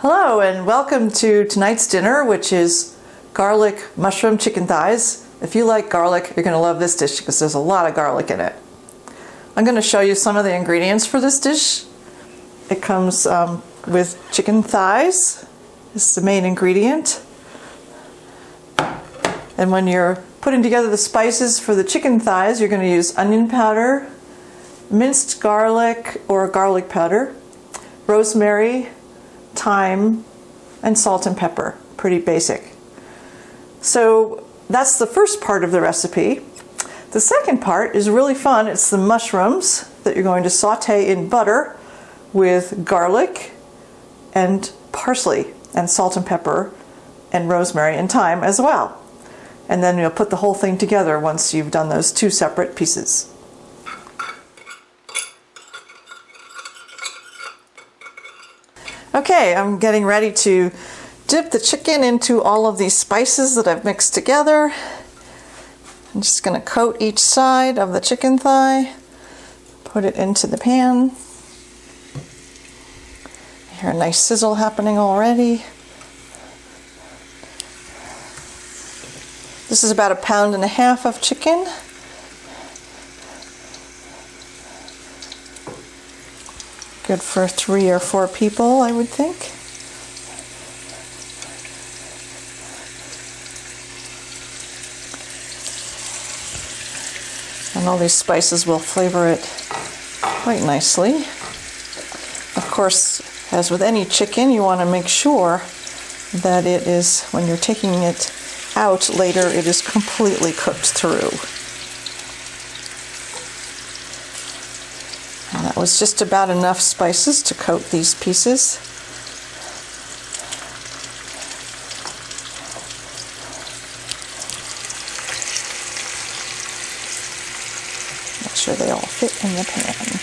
Hello and welcome to tonight's dinner, which is garlic mushroom chicken thighs. If you like garlic, you're going to love this dish because there's a lot of garlic in it. I'm going to show you some of the ingredients for this dish. It comes with chicken thighs. This is the main ingredient. And when you're putting together the spices for the chicken thighs, you're going to use onion powder, minced garlic or garlic powder, rosemary, thyme, and salt and pepper. Pretty basic. So that's the first part of the recipe. The second part is really fun. It's the mushrooms that you're going to saute in butter with garlic and parsley and salt and pepper and rosemary and thyme as well. And then you'll put the whole thing together once you've done those two separate pieces. Okay, I'm getting ready to dip the chicken into all of these spices that I've mixed together. I'm just going to coat each side of the chicken thigh, put it into the pan. I hear a nice sizzle happening already. This is about 1.5 pounds of chicken. Good for 3 or 4 people, I would think. And all these spices will flavor it quite nicely. Of course, as with any chicken, you want to make sure that it is, when you're taking it out later, it is completely cooked through. And that was just about enough spices to coat these pieces. Make sure they all fit in the pan.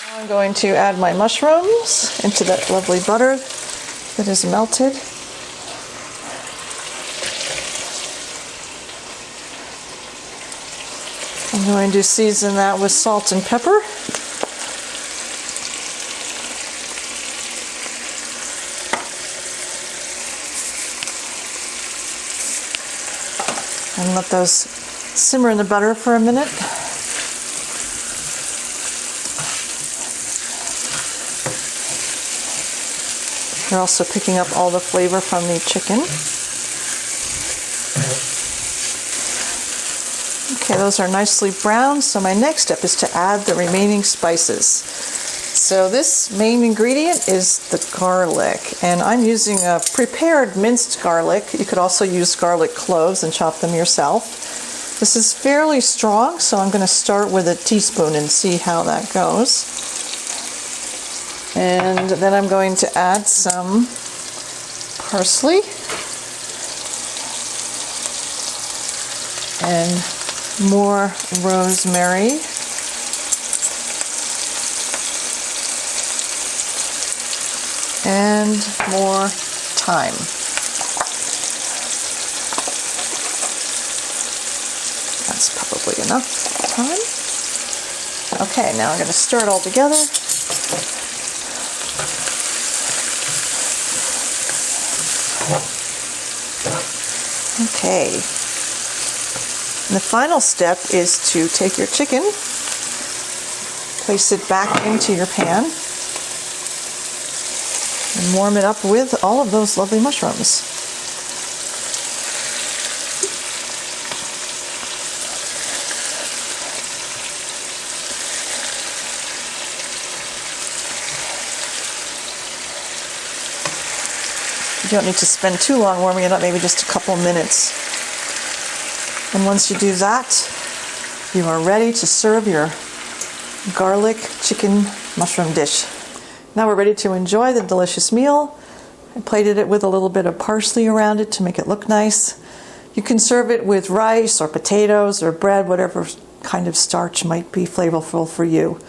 Now I'm going to add my mushrooms into that lovely butter that is melted. I'm going to season that with salt and pepper. And let those simmer in the butter for a minute. You're also picking up all the flavor from the chicken. Okay, those are nicely browned, so my next step is to add the remaining spices. So this main ingredient is the garlic, and I'm using a prepared minced garlic. You could also use garlic cloves and chop them yourself. This is fairly strong, so I'm going to start with a teaspoon and see how that goes. And then I'm going to add some parsley and more rosemary and more thyme. That's probably enough thyme. Okay, now I'm going to stir it all together. Okay, and the final step is to take your chicken, place it back into your pan, and warm it up with all of those lovely mushrooms. You don't need to spend too long warming it up, maybe just a couple minutes. And once you do that, you are ready to serve your garlic chicken mushroom dish. Now we're ready to enjoy the delicious meal. I plated it with a little bit of parsley around it to make it look nice. You can serve it with rice or potatoes or bread, whatever kind of starch might be flavorful for you.